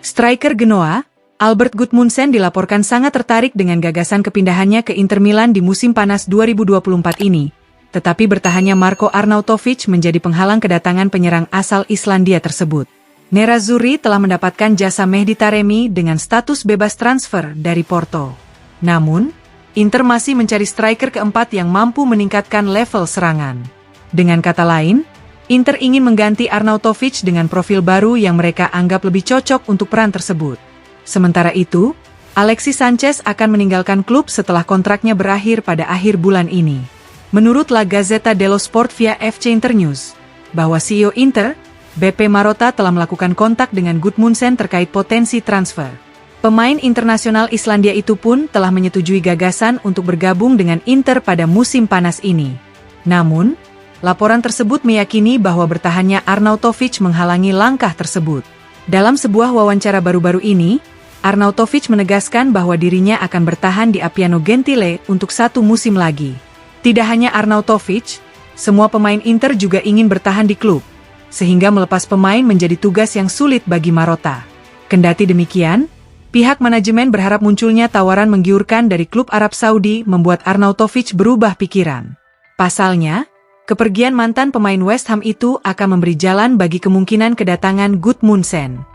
Striker Genoa, Albert Gudmundsson dilaporkan sangat tertarik dengan gagasan kepindahannya ke Inter Milan di musim panas 2024 ini. Tetapi bertahannya Marko Arnautovic menjadi penghalang kedatangan penyerang asal Islandia tersebut. Nerazzurri telah mendapatkan jasa Mehdi Taremi dengan status bebas transfer dari Porto. Namun, Inter masih mencari striker keempat yang mampu meningkatkan level serangan. Dengan kata lain, Inter ingin mengganti Arnautovic dengan profil baru yang mereka anggap lebih cocok untuk peran tersebut. Sementara itu, Alexis Sanchez akan meninggalkan klub setelah kontraknya berakhir pada akhir bulan ini. Menurut La Gazzetta dello Sport via FC Internews, bahwa CEO Inter, BP Marotta telah melakukan kontak dengan Gudmundsson terkait potensi transfer. Pemain internasional Islandia itu pun telah menyetujui gagasan untuk bergabung dengan Inter pada musim panas ini. Namun, laporan tersebut meyakini bahwa bertahannya Arnautovic menghalangi langkah tersebut. Dalam sebuah wawancara baru-baru ini, Arnautovic menegaskan bahwa dirinya akan bertahan di Appiano Gentile untuk 1 musim lagi. Tidak hanya Arnautovic, semua pemain Inter juga ingin bertahan di klub, sehingga melepas pemain menjadi tugas yang sulit bagi Marotta. Kendati demikian, pihak manajemen berharap munculnya tawaran menggiurkan dari klub Arab Saudi membuat Arnautovic berubah pikiran. Pasalnya, kepergian mantan pemain West Ham itu akan memberi jalan bagi kemungkinan kedatangan Gudmundsson.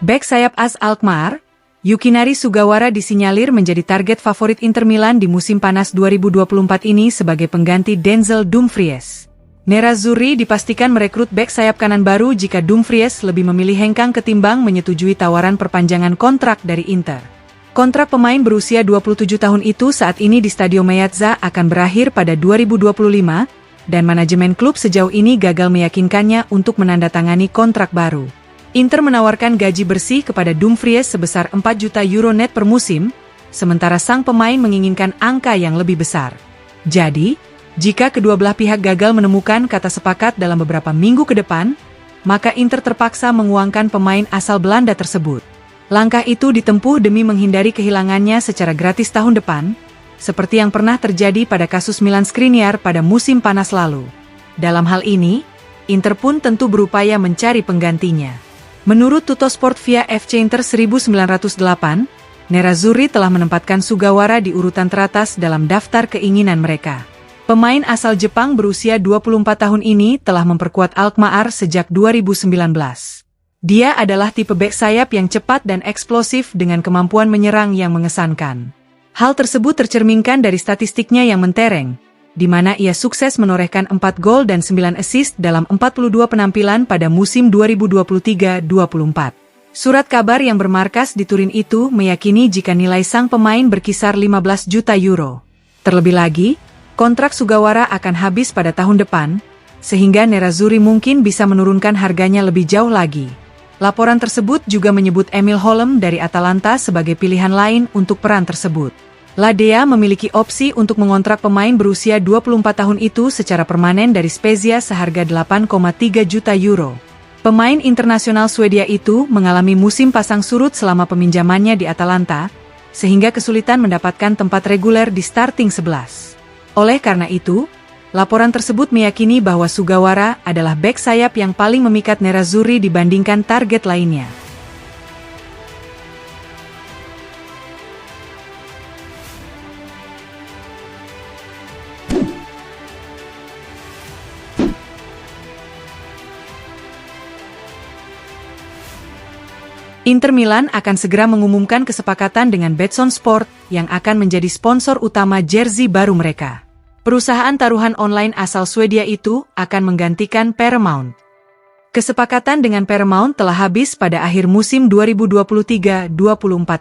Bek sayap AS Alkmaar, Yukinari Sugawara disinyalir menjadi target favorit Inter Milan di musim panas 2024 ini sebagai pengganti Denzel Dumfries. Nerazzurri dipastikan merekrut bek sayap kanan baru jika Dumfries lebih memilih hengkang ketimbang menyetujui tawaran perpanjangan kontrak dari Inter. Kontrak pemain berusia 27 tahun itu saat ini di Stadio Meazza akan berakhir pada 2025, dan manajemen klub sejauh ini gagal meyakinkannya untuk menandatangani kontrak baru. Inter menawarkan gaji bersih kepada Dumfries sebesar 4 juta euro net per musim, sementara sang pemain menginginkan angka yang lebih besar. Jadi, jika kedua belah pihak gagal menemukan kata sepakat dalam beberapa minggu ke depan, maka Inter terpaksa menguangkan pemain asal Belanda tersebut. Langkah itu ditempuh demi menghindari kehilangannya secara gratis tahun depan, seperti yang pernah terjadi pada kasus Milan Skriniar pada musim panas lalu. Dalam hal ini, Inter pun tentu berupaya mencari penggantinya. Menurut Tuttosport via FC Inter 1908, Nerazzurri telah menempatkan Sugawara di urutan teratas dalam daftar keinginan mereka. Pemain asal Jepang berusia 24 tahun ini telah memperkuat Alkmaar sejak 2019. Dia adalah tipe bek sayap yang cepat dan eksplosif dengan kemampuan menyerang yang mengesankan. Hal tersebut tercerminkan dari statistiknya yang mentereng, di mana ia sukses menorehkan 4 gol dan 9 assist dalam 42 penampilan pada musim 2023-24. Surat kabar yang bermarkas di Turin itu meyakini jika nilai sang pemain berkisar 15 juta euro. Terlebih lagi, kontrak Sugawara akan habis pada tahun depan, sehingga Nerazzurri mungkin bisa menurunkan harganya lebih jauh lagi. Laporan tersebut juga menyebut Emil Holm dari Atalanta sebagai pilihan lain untuk peran tersebut. La Dea memiliki opsi untuk mengontrak pemain berusia 24 tahun itu secara permanen dari Spezia seharga 8,3 juta euro. Pemain internasional Swedia itu mengalami musim pasang surut selama peminjamannya di Atalanta, sehingga kesulitan mendapatkan tempat reguler di starting 11. Oleh karena itu, laporan tersebut meyakini bahwa Sugawara adalah bek sayap yang paling memikat Nerazzurri dibandingkan target lainnya. Inter Milan akan segera mengumumkan kesepakatan dengan Betsson Sport yang akan menjadi sponsor utama jersey baru mereka. Perusahaan taruhan online asal Swedia itu akan menggantikan Paramount. Kesepakatan dengan Paramount telah habis pada akhir musim 2023-24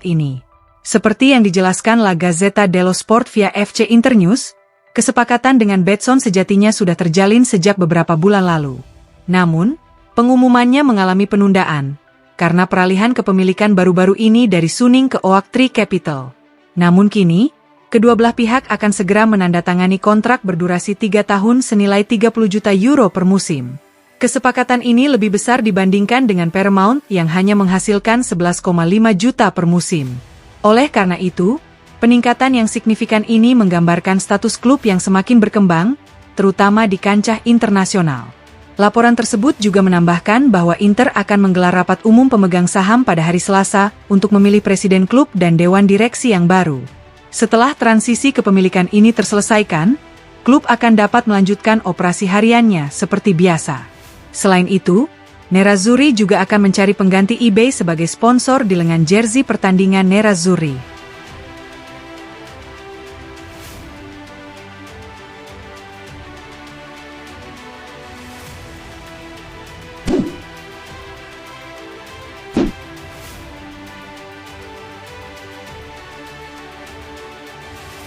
ini. Seperti yang dijelaskan La Gazzetta dello Sport via FC Internews, kesepakatan dengan Betsson sejatinya sudah terjalin sejak beberapa bulan lalu. Namun, pengumumannya mengalami penundaan karena peralihan kepemilikan baru-baru ini dari Suning ke Oaktree Capital. Namun kini, kedua belah pihak akan segera menandatangani kontrak berdurasi 3 tahun senilai 30 juta euro per musim. Kesepakatan ini lebih besar dibandingkan dengan Paramount yang hanya menghasilkan 11,5 juta per musim. Oleh karena itu, peningkatan yang signifikan ini menggambarkan status klub yang semakin berkembang, terutama di kancah internasional. Laporan tersebut juga menambahkan bahwa Inter akan menggelar rapat umum pemegang saham pada hari Selasa untuk memilih presiden klub dan dewan direksi yang baru. Setelah transisi kepemilikan ini terselesaikan, klub akan dapat melanjutkan operasi hariannya seperti biasa. Selain itu, Nerazzurri juga akan mencari pengganti eBay sebagai sponsor di lengan jersey pertandingan Nerazzurri.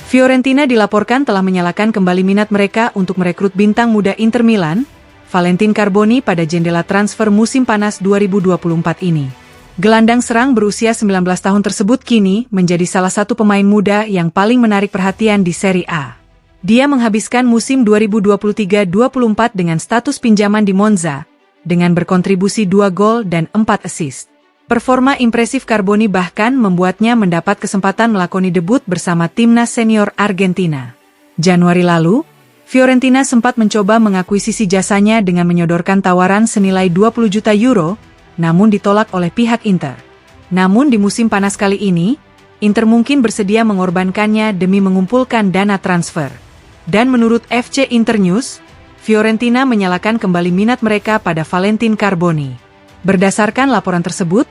Fiorentina dilaporkan telah menyalakan kembali minat mereka untuk merekrut bintang muda Inter Milan, Valentin Carboni pada jendela transfer musim panas 2024 ini. Gelandang serang berusia 19 tahun tersebut kini menjadi salah satu pemain muda yang paling menarik perhatian di Serie A. Dia menghabiskan musim 2023-24 dengan status pinjaman di Monza, dengan berkontribusi 2 gol dan 4 assist. Performa impresif Carboni bahkan membuatnya mendapat kesempatan melakoni debut bersama timnas senior Argentina. Januari lalu, Fiorentina sempat mencoba mengakuisisi jasanya dengan menyodorkan tawaran senilai 20 juta euro, namun ditolak oleh pihak Inter. Namun di musim panas kali ini, Inter mungkin bersedia mengorbankannya demi mengumpulkan dana transfer. Dan menurut FC Internews, Fiorentina menyalakan kembali minat mereka pada Valentin Carboni. Berdasarkan laporan tersebut,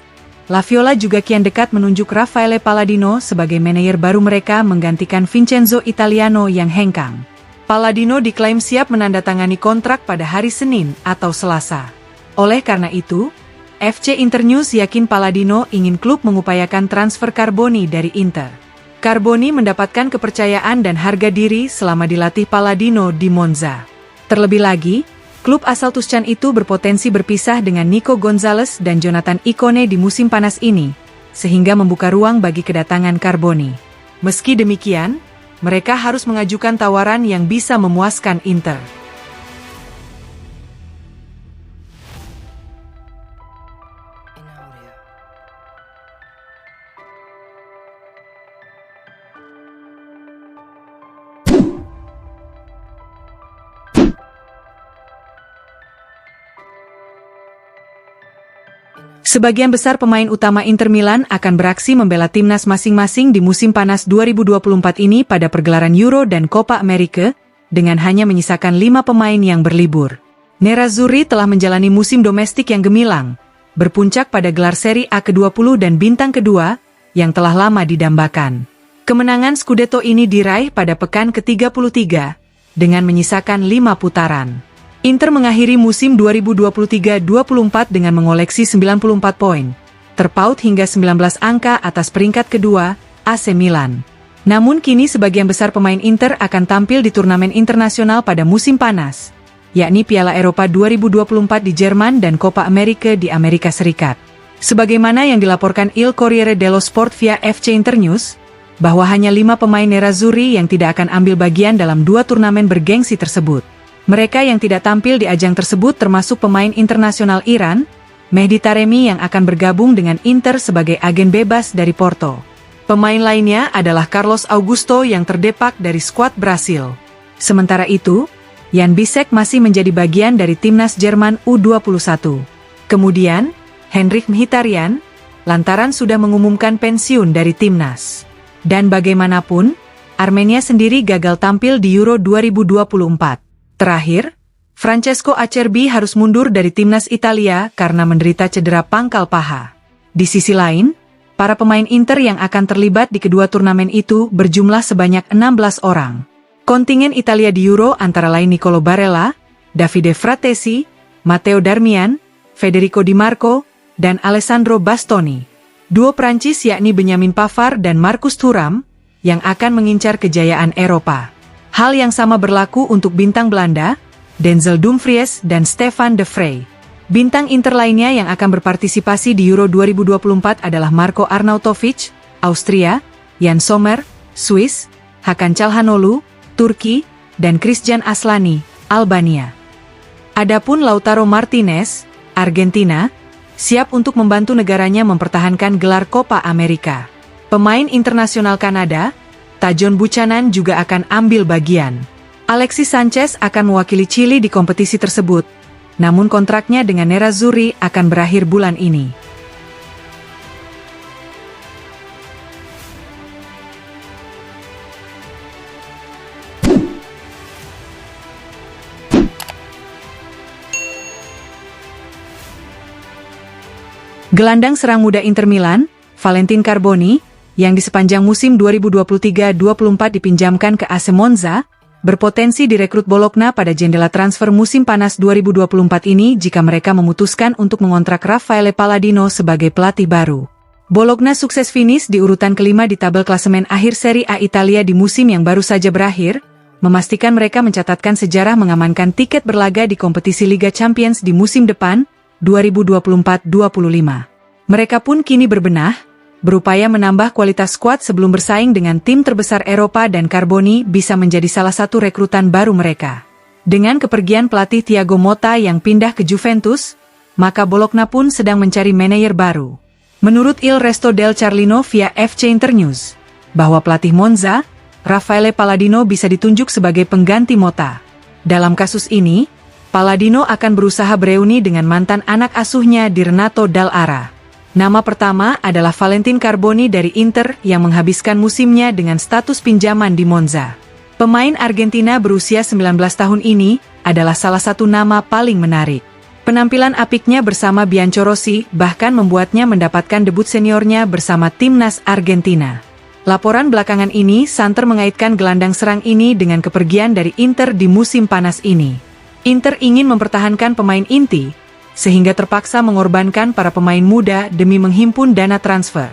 La Viola juga kian dekat menunjuk Raffaele Palladino sebagai manajer baru mereka menggantikan Vincenzo Italiano yang hengkang. Palladino diklaim siap menandatangani kontrak pada hari Senin atau Selasa. Oleh karena itu, FC Internews yakin Palladino ingin klub mengupayakan transfer Carboni dari Inter. Carboni mendapatkan kepercayaan dan harga diri selama dilatih Palladino di Monza. Terlebih lagi, klub asal Tuscan itu berpotensi berpisah dengan Nico Gonzalez dan Jonathan Ikone di musim panas ini, sehingga membuka ruang bagi kedatangan Carboni. Meski demikian, mereka harus mengajukan tawaran yang bisa memuaskan Inter. Sebagian besar pemain utama Inter Milan akan beraksi membela timnas masing-masing di musim panas 2024 ini pada pergelaran Euro dan Copa America, dengan hanya menyisakan 5 pemain yang berlibur. Nerazzurri telah menjalani musim domestik yang gemilang, berpuncak pada gelar Serie A ke-20 dan bintang kedua, yang telah lama didambakan. Kemenangan Scudetto ini diraih pada pekan ke-33, dengan menyisakan 5 putaran. Inter mengakhiri musim 2023-24 dengan mengoleksi 94 poin, terpaut hingga 19 angka atas peringkat kedua, AC Milan. Namun kini sebagian besar pemain Inter akan tampil di turnamen internasional pada musim panas, yakni Piala Eropa 2024 di Jerman dan Copa America di Amerika Serikat. Sebagaimana yang dilaporkan Il Corriere dello Sport via FC Internews, bahwa hanya 5 pemain Nerazzurri yang tidak akan ambil bagian dalam 2 turnamen bergengsi tersebut. Mereka yang tidak tampil di ajang tersebut termasuk pemain internasional Iran, Mehdi Taremi yang akan bergabung dengan Inter sebagai agen bebas dari Porto. Pemain lainnya adalah Carlos Augusto yang terdepak dari skuad Brasil. Sementara itu, Jan Bisek masih menjadi bagian dari timnas Jerman U21. Kemudian, Henrik Mkhitaryan, lantaran sudah mengumumkan pensiun dari timnas. Dan bagaimanapun, Armenia sendiri gagal tampil di Euro 2024. Terakhir, Francesco Acerbi harus mundur dari timnas Italia karena menderita cedera pangkal paha. Di sisi lain, para pemain Inter yang akan terlibat di kedua turnamen itu berjumlah sebanyak 16 orang. Kontingen Italia di Euro antara lain Nicolo Barella, Davide Fratesi, Matteo Darmian, Federico Di Marco, dan Alessandro Bastoni. Duo Prancis yakni Benjamin Pavard dan Marcus Thuram, yang akan mengincar kejayaan Eropa. Hal yang sama berlaku untuk bintang Belanda, Denzel Dumfries dan Stefan de Vrij. Bintang Inter lainnya yang akan berpartisipasi di Euro 2024 adalah Marko Arnautovic, Austria, Jan Sommer, Swiss, Hakan Çalhanoğlu, Turki, dan Christian Aslani, Albania. Adapun Lautaro Martinez, Argentina, siap untuk membantu negaranya mempertahankan gelar Copa America. Pemain internasional Kanada, Tajon Buchanan juga akan ambil bagian. Alexis Sanchez akan mewakili Chili di kompetisi tersebut, namun kontraknya dengan Nerazzurri akan berakhir bulan ini. Gelandang serang muda Inter Milan, Valentin Carboni, yang di sepanjang musim 2023-24 dipinjamkan ke AC Monza, berpotensi direkrut Bologna pada jendela transfer musim panas 2024 ini jika mereka memutuskan untuk mengontrak Raffaele Palladino sebagai pelatih baru. Bologna sukses finish di urutan kelima di tabel klasemen akhir Serie A Italia di musim yang baru saja berakhir, memastikan mereka mencatatkan sejarah mengamankan tiket berlaga di kompetisi Liga Champions di musim depan, 2024-25. Mereka pun kini berbenah, berupaya menambah kualitas skuad sebelum bersaing dengan tim terbesar Eropa dan Carboni bisa menjadi salah satu rekrutan baru mereka. Dengan kepergian pelatih Thiago Motta yang pindah ke Juventus, maka Bologna pun sedang mencari manajer baru. Menurut Il Resto del Carlino via FC Internews, bahwa pelatih Monza, Raffaele Palladino bisa ditunjuk sebagai pengganti Motta. Dalam kasus ini, Palladino akan berusaha bereuni dengan mantan anak asuhnya di Renato Dall'Ara. Nama pertama adalah Valentin Carboni dari Inter yang menghabiskan musimnya dengan status pinjaman di Monza. Pemain Argentina berusia 19 tahun ini adalah salah satu nama paling menarik. Penampilan apiknya bersama Bianco Rossi bahkan membuatnya mendapatkan debut seniornya bersama timnas Argentina. Laporan belakangan ini santer mengaitkan gelandang serang ini dengan kepergian dari Inter di musim panas ini. Inter ingin mempertahankan pemain inti, sehingga terpaksa mengorbankan para pemain muda demi menghimpun dana transfer.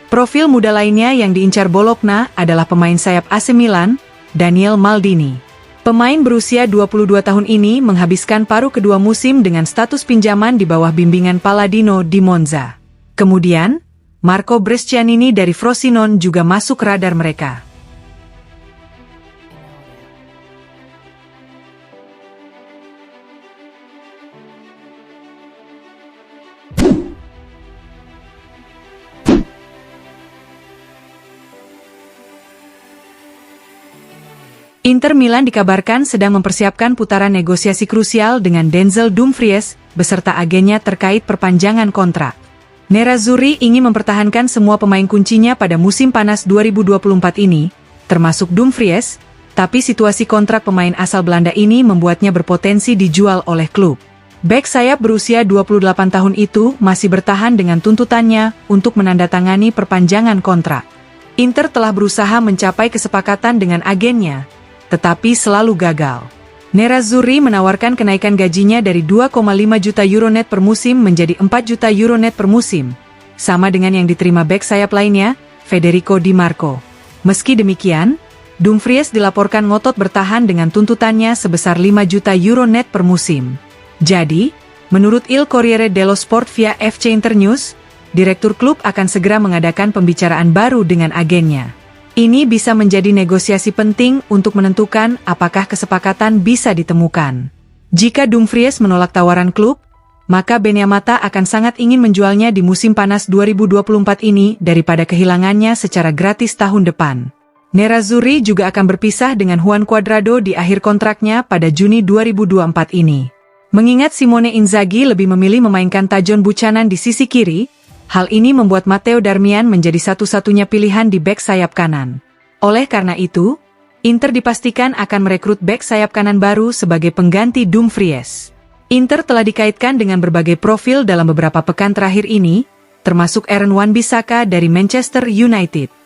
Profil muda lainnya yang diincar Bologna adalah pemain sayap AC Milan, Daniel Maldini. Pemain berusia 22 tahun ini menghabiskan paruh kedua musim dengan status pinjaman di bawah bimbingan Palladino di Monza. Kemudian, Marco Brescianini dari Frosinone juga masuk radar mereka. Inter Milan dikabarkan sedang mempersiapkan putaran negosiasi krusial dengan Denzel Dumfries beserta agennya terkait perpanjangan kontrak. Nerazzurri ingin mempertahankan semua pemain kuncinya pada musim panas 2024 ini, termasuk Dumfries, tapi situasi kontrak pemain asal Belanda ini membuatnya berpotensi dijual oleh klub. Bek sayap berusia 28 tahun itu masih bertahan dengan tuntutannya untuk menandatangani perpanjangan kontrak. Inter telah berusaha mencapai kesepakatan dengan agennya, tetapi selalu gagal. Nerazzurri menawarkan kenaikan gajinya dari 2,5 juta euro net per musim menjadi 4 juta euro net per musim, sama dengan yang diterima bek sayap lainnya, Federico Di Marco. Meski demikian, Dumfries dilaporkan ngotot bertahan dengan tuntutannya sebesar 5 juta euro net per musim. Jadi, menurut Il Corriere dello Sport via FC Internews, direktur klub akan segera mengadakan pembicaraan baru dengan agennya. Ini bisa menjadi negosiasi penting untuk menentukan apakah kesepakatan bisa ditemukan. Jika Dumfries menolak tawaran klub, maka Benfica akan sangat ingin menjualnya di musim panas 2024 ini daripada kehilangannya secara gratis tahun depan. Nerazzurri juga akan berpisah dengan Juan Cuadrado di akhir kontraknya pada Juni 2024 ini. Mengingat Simone Inzaghi lebih memilih memainkan Tajon Buchanan di sisi kiri, hal ini membuat Matteo Darmian menjadi satu-satunya pilihan di bek sayap kanan. Oleh karena itu, Inter dipastikan akan merekrut bek sayap kanan baru sebagai pengganti Dumfries. Inter telah dikaitkan dengan berbagai profil dalam beberapa pekan terakhir ini, termasuk Aaron Wan-Bissaka dari Manchester United.